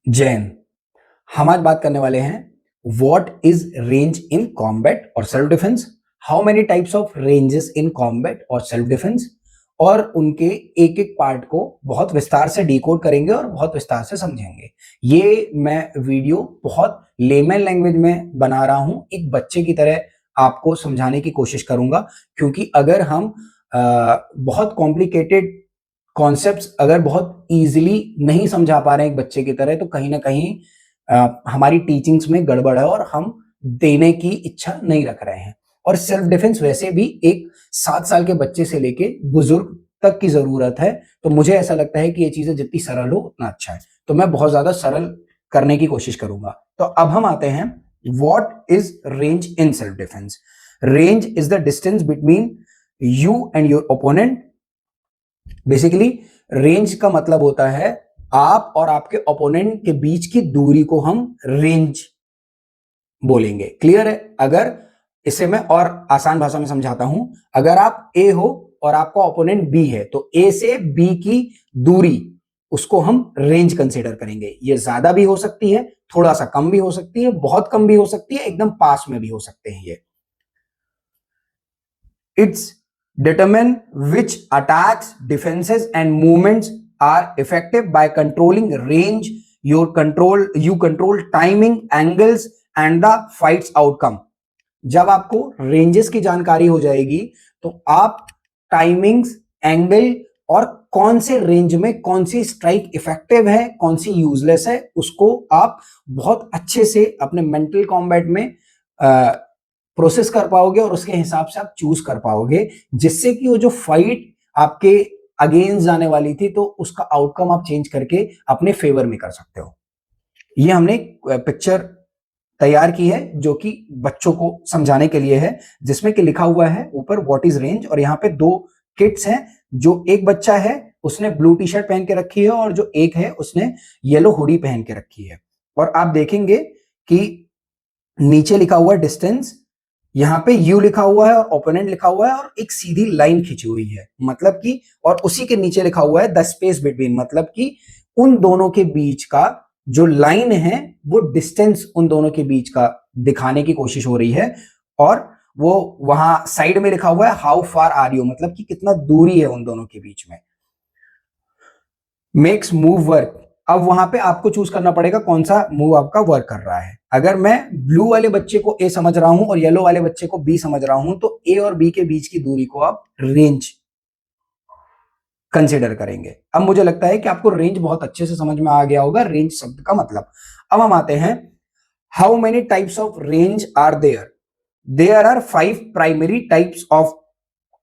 जैन, हम आज बात करने वाले हैं what is range in combat और self defence, how many types of ranges in combat और सेल्फ डिफेंस, और उनके एक एक पार्ट को बहुत विस्तार से डिकोड करेंगे और बहुत विस्तार से समझेंगे। ये मैं वीडियो बहुत लेमन लैंग्वेज में बना रहा हूं, एक बच्चे की तरह आपको समझाने की कोशिश करूंगा, क्योंकि अगर हम बहुत कॉम्प्लिकेटेड कॉन्सेप्ट्स अगर बहुत इजीली नहीं समझा पा रहे हैं एक बच्चे की तरह, तो कहीं ना कहीं हमारी टीचिंग्स में गड़बड़ है और हम देने की इच्छा नहीं रख रहे हैं। और सेल्फ डिफेंस वैसे भी एक 7 साल के बच्चे से लेके बुजुर्ग तक की जरूरत है, तो मुझे ऐसा लगता है कि ये चीजें जितनी सरल हो उतना अच्छा है, तो मैं बहुत ज्यादा सरल करने की कोशिश करूंगा। तो अब हम आते हैं, what is range in self defence. Range is the distance between you and your opponent. Basically range का मतलब होता है आप और आपके ओपोनेंट के बीच की दूरी को हम रेंज बोलेंगे। क्लियर है? अगर इसे मैं और आसान भाषा में समझाता हूं, अगर आप ए हो और आपका ओपोनेंट बी है, तो ए से बी की दूरी, उसको हम रेंज कंसीडर करेंगे। ये ज्यादा भी हो सकती है, थोड़ा सा कम भी हो सकती है, बहुत कम भी हो सकती है, एकदम पास में भी हो सकते हैं ये। It's determine which attacks, defenses and movements are effective by controlling range. You control timing, angles and the fight's outcome. जब आपको रेंजेस की जानकारी हो जाएगी तो आप टाइमिंग्स, एंगल और कौन से रेंज में कौन सी स्ट्राइक इफेक्टिव है, कौन सी यूजलेस है, उसको आप बहुत अच्छे से अपने मेंटल कॉम्बैट में प्रोसेस कर पाओगे और उसके हिसाब से आप चूज कर पाओगे, जिससे कि वो जो फाइट आपके अगेंस्ट जाने वाली थी, तो उसका आउटकम आप चेंज करके अपने फेवर में कर सकते हो। ये हमने पिक्चर तैयार की है जो कि बच्चों को समझाने के लिए है, जिसमें कि लिखा हुआ है ऊपर व्हाट इज रेंज, और यहाँ पे दो किड्स हैं। जो एक बच्चा है उसने ब्लू टी शर्ट पहन के रखी है और जो एक है उसने येलो हुडी पहन के रखी है। और आप देखेंगे कि नीचे लिखा हुआ डिस्टेंस, यहाँ पे यू लिखा हुआ है और ओपोनेंट लिखा हुआ है और एक सीधी लाइन खींची हुई है, मतलब कि, और उसी के नीचे लिखा हुआ है द स्पेस बिटवीन, मतलब कि उन दोनों के बीच का जो लाइन है वो डिस्टेंस उन दोनों के बीच का दिखाने की कोशिश हो रही है। और वो वहां साइड में लिखा हुआ है हाउ फार आर यू, मतलब कि कितना दूरी है उन दोनों के बीच में। मेक्स मूव वर्क, अब वहां पे आपको चूज करना पड़ेगा कौन सा मूव आपका वर्क कर रहा है। अगर मैं ब्लू वाले बच्चे को ए समझ रहा हूं और येलो वाले बच्चे को बी समझ रहा हूं, तो ए और बी के बीच की दूरी को आप रेंज कंसिडर करेंगे। अब मुझे लगता है कि आपको रेंज बहुत अच्छे से समझ में आ गया होगा, रेंज शब्द का मतलब। अब हम आते हैं, how many types of range are there. There are 5 primary types of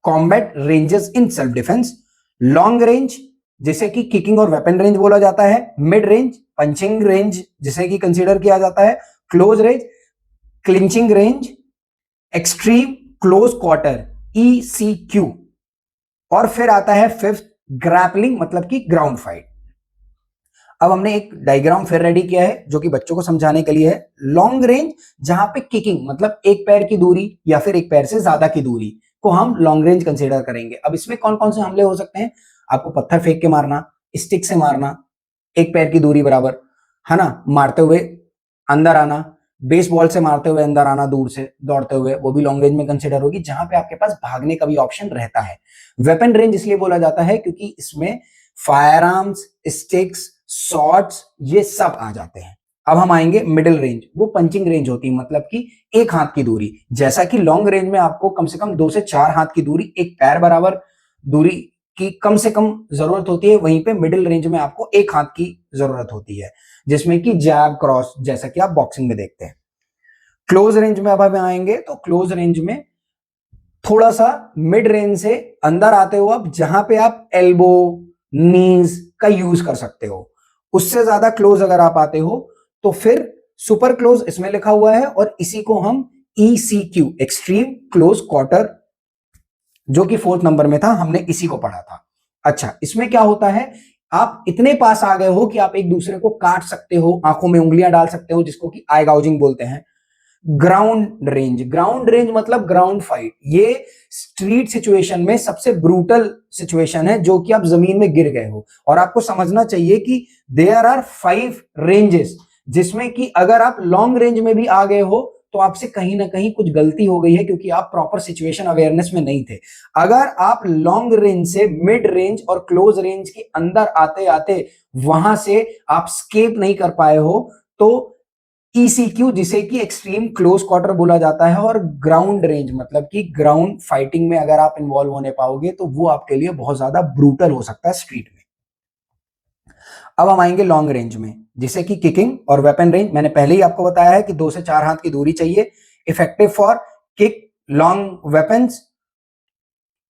combat ranges in self defence. Long range, जिसे कि किकिंग और वेपन रेंज बोला जाता है। मिड रेंज, पंचिंग रेंज जिसे कि कंसीडर किया जाता है। Close range, clinching range. Extreme close quarter, ECQ। और फिर आता है फिफ्थ, ग्रैपलिंग, मतलब कि ग्राउंड फाइट। अब हमने एक डायग्राम फिर रेडी किया है जो कि बच्चों को समझाने के लिए है। लॉन्ग रेंज, जहां पे किकिंग मतलब एक पैर की दूरी या फिर एक पैर से ज्यादा की दूरी को हम लॉन्ग रेंज कंसीडर करेंगे। अब इसमें कौन कौन से हमले हो सकते हैं? आपको पत्थर फेंक के मारना, स्टिक से मारना, एक पैर की दूरी बराबर, है ना, मारते हुए अंदर आना, बेसबॉल से मारते हुए अंदर आना दूर से दौड़ते हुए, वो भी लॉन्ग रेंज में कंसीडर होगी, जहां पे आपके पास भागने का भी ऑप्शन रहता है। वेपन रेंज इसलिए बोला जाता है क्योंकि इसमें फायर आर्म्स, स्टिक्स, शॉट्स, ये सब आ जाते हैं। अब हम आएंगे मिडिल रेंज, वो पंचिंग रेंज होती है, मतलब कि एक हाथ की दूरी। जैसा कि लॉन्ग रेंज में आपको कम से कम 2 से 4 हाथ की दूरी, एक पैर बराबर दूरी की कम से कम जरूरत होती है, वहीं पे मिडिल रेंज में आपको एक हाथ की जरूरत होती है, जिसमें कि जैब, क्रॉस, जैसा कि आप बॉक्सिंग में देखते हैं। क्लोज रेंज में अब हम आएंगे तो क्लोज रेंज में थोड़ा सा मिड रेंज से अंदर आते हो, अब जहां पे आप एल्बो, नीज का यूज कर सकते हो। उससे ज्यादा क्लोज अगर आप आते हो तो फिर सुपर क्लोज इसमें लिखा हुआ है, और इसी को हम ECQ, एक्सट्रीम क्लोज क्वार्टर, जो कि 4th नंबर में था, हमने इसी को पढ़ा था। अच्छा, इसमें क्या होता है, आप इतने पास आ गए हो कि आप एक दूसरे को काट सकते हो, आंखों में उंगलियां डाल सकते हो, जिसको कि आई गाउजिंग बोलते हैं। ग्राउंड रेंज मतलब ग्राउंड फाइट। ये स्ट्रीट सिचुएशन में सबसे ब्रूटल सिचुएशन है, जो कि आप जमीन में गिर गए हो। और आपको समझना चाहिए कि देयर आर 5 रेंजेस, जिसमें कि अगर आप लॉन्ग रेंज में भी आ गए हो तो आपसे कहीं ना कहीं कुछ गलती हो गई है, क्योंकि आप प्रॉपर सिचुएशन अवेयरनेस में नहीं थे। अगर आप लॉन्ग रेंज से मिड रेंज और क्लोज रेंज के अंदर आते आते वहां से आप स्केप नहीं कर पाए हो, तो ECQ, जिसे कि एक्सट्रीम क्लोज क्वार्टर बोला जाता है, और ग्राउंड रेंज मतलब कि ग्राउंड फाइटिंग में अगर आप इन्वॉल्व होने पाओगे तो वो आपके लिए बहुत ज्यादा ब्रूटल हो सकता है स्ट्रीट में। अब हम आएंगे लॉन्ग रेंज में, जिसे कि किकिंग और वेपन रेंज। मैंने पहले ही आपको बताया है कि 2 से 4 हाथ की दूरी चाहिए, effective for kick long weapons,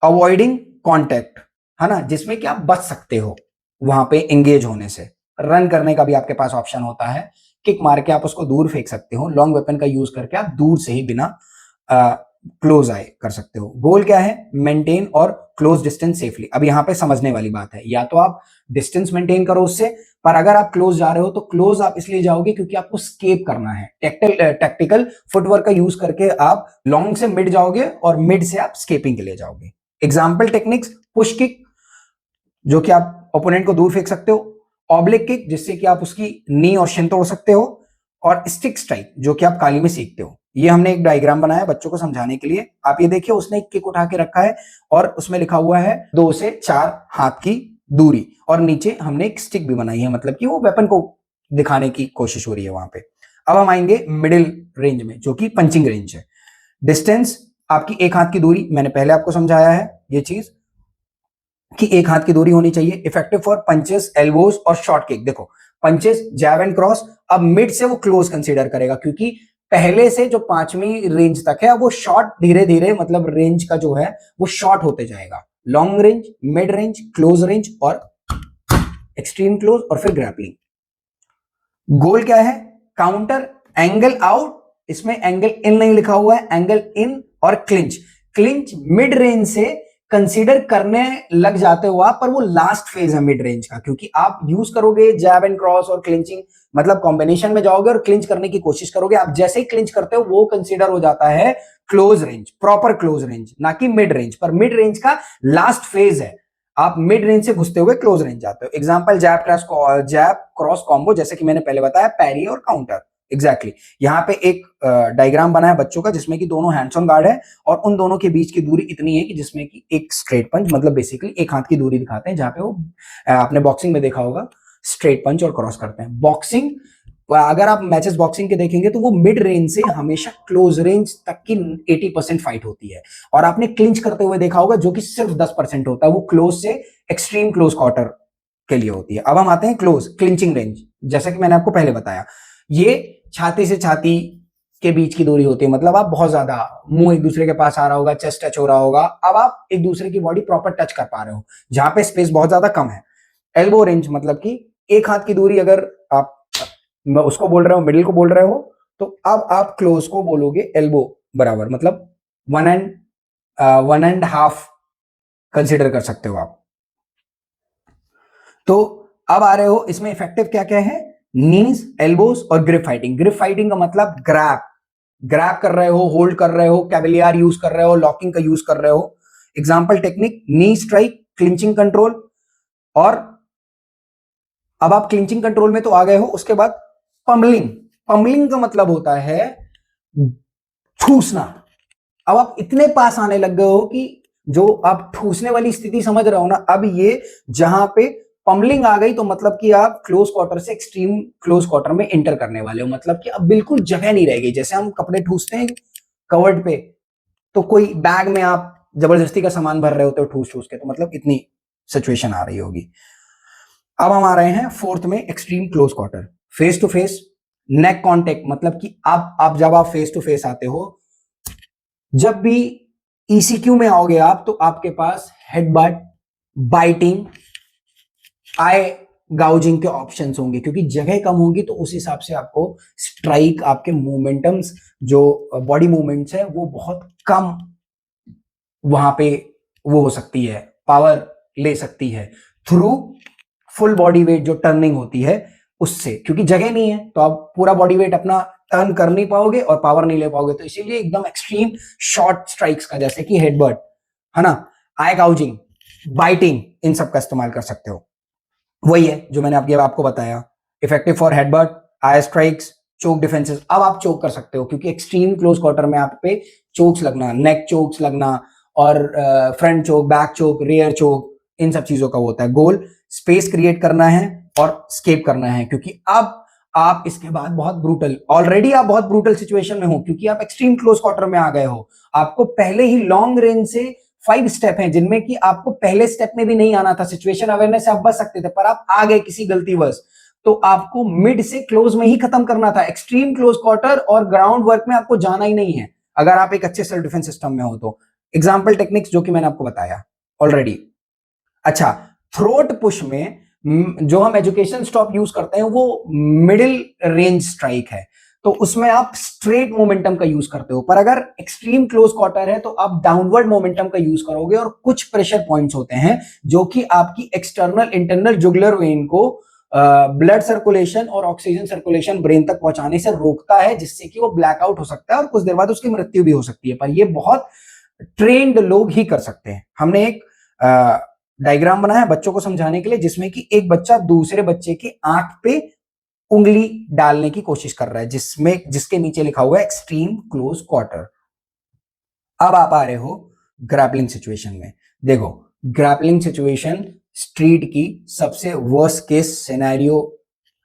avoiding contact, है ना, जिसमें कि आप बच सकते हो वहां पे एंगेज होने से। रन करने का भी आपके पास ऑप्शन होता है, किक मार के आप उसको दूर फेंक सकते हो। लॉन्ग वेपन का यूज करके आप दूर से ही बिना क्लोज आए कर सकते हो। गोल क्या है? मेंटेन और क्लोज डिस्टेंस सेफली। अब यहाँ पे समझने वाली बात है, या तो आप डिस्टेंस मेंटेन करो उससे, पर अगर आप क्लोज जा रहे हो तो क्लोज आप इसलिए जाओगे क्योंकि आपको स्केप करना है। टैक्टिकल फुटवर्क का यूज करके आप लॉन्ग से मिड जाओगे और मिड से आप स्केपिंग के लिए जाओगे। एग्जाम्पल टेक्निक्स: पुश किक, जो कि आप ओपोनेंट को दूर फेंक सकते हो; ऑब्लिक किक, जिससे कि आप उसकी नी और शिन तोड़ सकते हो; और स्टिक स्ट्राइक, जो कि आप काली में सीखते हो। ये हमने एक डायग्राम बनाया बच्चों को समझाने के लिए। आप ये देखिए, उसने एक किक उठा के रखा है और उसमें लिखा हुआ है 2 से 4 हाथ की दूरी, और नीचे हमने एक स्टिक भी बनाई है, मतलब कि वो वेपन को दिखाने की कोशिश हो रही है वहां पे। अब हम आएंगे मिडिल रेंज में, जो कि पंचिंग रेंज है। डिस्टेंस आपकी 1 हाथ की दूरी, मैंने पहले आपको समझाया है ये चीज कि 1 हाथ की दूरी होनी चाहिए। इफेक्टिव फॉर पंचेस, एल्बोज और शॉर्ट किक। देखो, पंचेस, जैब एंड क्रॉस, अब मिड से वो क्लोज कंसीडर करेगा, क्योंकि पहले से जो 5वीं रेंज तक है वो शॉर्ट, धीरे धीरे मतलब रेंज का जो है वो शॉर्ट होते जाएगा। Long range, mid range, close range और एक्सट्रीम क्लोज, और फिर ग्रैपलिंग। गोल क्या है? काउंटर, एंगल आउट, इसमें एंगल इन नहीं लिखा हुआ है, एंगल इन, और क्लिंच। क्लिंच मिड रेंज से कंसीडर करने लग जाते हो आप, पर वो लास्ट फेज है मिड रेंज का, क्योंकि आप यूज करोगे जैब एंड क्रॉस और क्लिंचिंग, मतलब कॉम्बिनेशन में जाओगे और क्लिंच करने की कोशिश करोगे। आप जैसे ही क्लिंच करते हो वो कंसीडर हो जाता है close range, proper close range, ना कि मिड रेंज। पर मिड रेंज का लास्ट फेज है, आप मिड रेंज से घुसते हुए क्लोज रेंज जाते हो। एग्जांपल, जैब क्रॉस कॉम्बो, जैसे कि मैंने पहले बताया, पैरी और काउंटर। एग्जैक्टली यहाँ पे एक डायग्राम बना है बच्चों का, जिसमें कि दोनों हैंड्स ऑन गार्ड है और उन दोनों के बीच की दूरी इतनी है कि जिसमें कि एक स्ट्रेट पंच, मतलब बेसिकली 1 हाथ की दूरी दिखाते हैं, जहां पे वो आपने बॉक्सिंग में देखा होगा स्ट्रेट पंच और क्रॉस करते हैं। बॉक्सिंग, अगर आप मैचेस बॉक्सिंग के देखेंगे तो वो मिड रेंज से हमेशा क्लोज रेंज तक की 80% फाइट होती है, और आपने क्लिंच करते हुए देखा होगा जो कि सिर्फ 10% होता है, वो क्लोज से एक्सट्रीम क्लोज क्वार्टर के लिए होती है। अब हम आते हैं क्लोज क्लिंचिंग रेंज। जैसा कि मैंने आपको पहले बताया, ये छाती से छाती के बीच की दूरी होती है, मतलब आप बहुत ज्यादा मुंह एक दूसरे के पास आ रहा होगा, चेस्ट टच हो रहा होगा, अब आप एक दूसरे की बॉडी प्रॉपर टच कर पा रहे हो, जहां पे स्पेस बहुत ज्यादा कम है। एल्बो रेंज मतलब कि 1 हाथ की दूरी, अगर आप उसको बोल रहे हो, मिडिल को बोल रहे हो, तो अब आप क्लोज को बोलोगे एल्बो बराबर, मतलब 1.5 कंसिडर कर सकते हो आप। तो अब आ रहे हो, इसमें इफेक्टिव क्या क्या है? नीज, एल्बोस और ग्रिप फाइटिंग। ग्रिप फाइटिंग का मतलब ग्रैप कर रहे हो, होल्ड कर रहे हो, कैविलियर यूज कर रहे हो, लॉकिंग का यूज कर रहे हो। Example technique, knee strike, clinching control. और अब आप क्लिंचिंग कंट्रोल में तो आ गए हो, उसके बाद पम्बलिंग। पम्बलिंग का मतलब होता है ठूसना। अब आप इतने पास आने लग गए हो कि जो आप ठूसने वाली स्थिति समझ रहे हो ना, अब ये जहां पे पम्बलिंग आ गई तो मतलब कि आप क्लोज क्वार्टर से एक्सट्रीम क्लोज क्वार्टर में एंटर करने वाले हो, मतलब कि अब बिल्कुल जगह नहीं रह गई। जैसे हम कपड़े ठूसते हैं कवर्ड पे, तो कोई बैग में आप जबरदस्ती का सामान भर रहे होते हो ठूस ठूस के, तो मतलब इतनी सिचुएशन आ रही होगी। अब हम आ रहे हैं फोर्थ में, extreme close quarter. Face to face, neck contact, मतलब कि आप जब आप फेस टू फेस आते हो, जब भी ECQ में आओगे आप, तो आपके पास हेडबट, बाइटिंग, आई गाउजिंग के ऑप्शंस होंगे, क्योंकि जगह कम होगी तो उस हिसाब से आपको स्ट्राइक, आपके मोमेंटम्स, जो बॉडी मूवमेंट्स है वो बहुत कम वहां पे वो हो सकती है, पावर ले सकती है थ्रू फुल बॉडी वेट जो टर्निंग होती है उससे, क्योंकि जगह नहीं है तो आप पूरा बॉडी वेट अपना टर्न कर नहीं पाओगे और पावर नहीं ले पाओगे। तो इसीलिए एकदम एक्सट्रीम शॉर्ट स्ट्राइक्स का, जैसे कि हेडबट, है ना, आई काउचिंग, बाइटिंग, इन सब का इस्तेमाल कर सकते हो। वही है जो मैंने आपको बताया, effective for headbutt, eye strikes, choke defences. अब आप चोक कर सकते हो क्योंकि एक्सट्रीम क्लोज क्वार्टर में आप पे चोक्स लगना, नेक चोक्स लगना और फ्रंट चोक, बैक चोक, रियर चोक, इन सब चीजों का होता है। गोल स्पेस क्रिएट करना है और स्केप करना है, क्योंकि अब आप इसके बाद बहुत ब्रूटल, ऑलरेडी आप बहुत ब्रूटल सिचुएशन में हो क्योंकि आप एक्सट्रीम क्लोज क्वार्टर में आ गए हो। आपको पहले ही लॉन्ग रेंज से 5 स्टेप हैं जिनमें कि आपको पहले स्टेप में भी नहीं आना था। सिचुएशन अवेयरनेस से आप बच सकते थे, पर आप आ गए किसी गलतीवश, तो आपको मिड से क्लोज में ही खत्म करना था। एक्सट्रीम क्लोज क्वार्टर और ग्राउंड वर्क में आपको जाना ही नहीं है अगर आप एक अच्छे सेल्फ डिफेंस सिस्टम में हो तो। एग्जाम्पल टेक्निक्स जो कि मैंने आपको बताया ऑलरेडी। अच्छा, थ्रोट पुश में जो हम एजुकेशन स्टॉप यूज करते हैं वो मिडिल रेंज स्ट्राइक है, तो उसमें आप स्ट्रेट मोमेंटम का यूज करते हो। पर अगर एक्सट्रीम क्लोज क्वार्टर है तो आप डाउनवर्ड मोमेंटम का यूज करोगे, और कुछ प्रेशर पॉइंट्स होते हैं जो कि आपकी एक्सटर्नल इंटरनल जुगुलर वेन को ब्लड सर्कुलेशन और ऑक्सीजन सर्कुलेशन ब्रेन तक पहुंचाने से रोकता है, जिससे कि वो ब्लैकआउट हो सकता है और कुछ देर बाद उसकी मृत्यु भी हो सकती है। पर ये बहुत ट्रेन्ड लोग ही कर सकते हैं। हमने एक डायग्राम बनाया है बच्चों को समझाने के लिए, जिसमें कि एक बच्चा दूसरे बच्चे की आंख पे उंगली डालने की कोशिश कर रहा है, जिसके नीचे लिखा हुआ है एक्सट्रीम क्लोज क्वार्टर। अब आप आ रहे हो ग्रैपलिंग सिचुएशन में। देखो, ग्रैपलिंग सिचुएशन स्ट्रीट की सबसे वर्स्ट केस सिनेरियो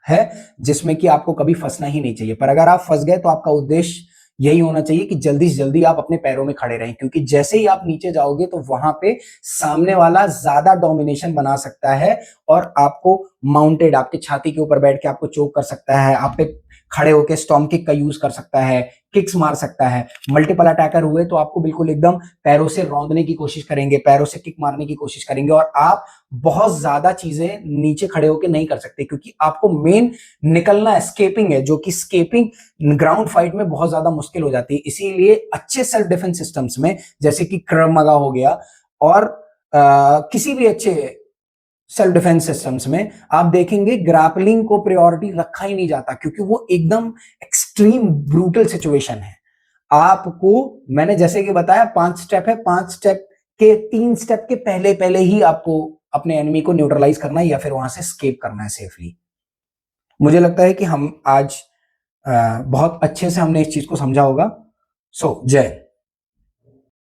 है, जिसमें कि आपको कभी फंसना ही नहीं चाहिए। पर अगर आप फंस गए तो आपका उद्देश्य यही होना चाहिए कि जल्दी से जल्दी आप अपने पैरों में खड़े रहें, क्योंकि जैसे ही आप नीचे जाओगे तो वहां पे सामने वाला ज्यादा डोमिनेशन बना सकता है और आपको माउंटेड, आपके छाती के ऊपर बैठ के आपको चोक कर सकता है, आप पे खड़े होकर स्टॉर्म किक का यूज कर सकता है, किक्स मार सकता है। मल्टीपल अटैकर हुए तो आपको बिल्कुल एकदम पैरों से रौंदने की कोशिश करेंगे, पैरों से किक मारने की कोशिश करेंगे, और आप बहुत ज्यादा चीजें नीचे खड़े होकर नहीं कर सकते, क्योंकि आपको मेन निकलना स्केपिंग है, जो कि स्केपिंग ग्राउंड फाइट में बहुत ज्यादा मुश्किल हो जाती है। इसीलिए अच्छे सेल्फ डिफेंस सिस्टम्स में, जैसे कि क्रव मगा हो गया और किसी भी अच्छे सेल्फ डिफेंस सिस्टम्स में, आप देखेंगे ग्रैपलिंग को प्रायोरिटी रखा ही नहीं जाता, क्योंकि वो एकदम एक्सट्रीम ब्रूटल सिचुएशन है। आपको मैंने जैसे कि बताया 5 स्टेप है, 5 स्टेप के 3 स्टेप के पहले पहले ही आपको अपने एनिमी को न्यूट्रलाइज करना है या फिर वहां से स्केप करना है सेफली। मुझे लगता है कि हम आज बहुत अच्छे से हमने इस चीज को समझा होगा। सो जय।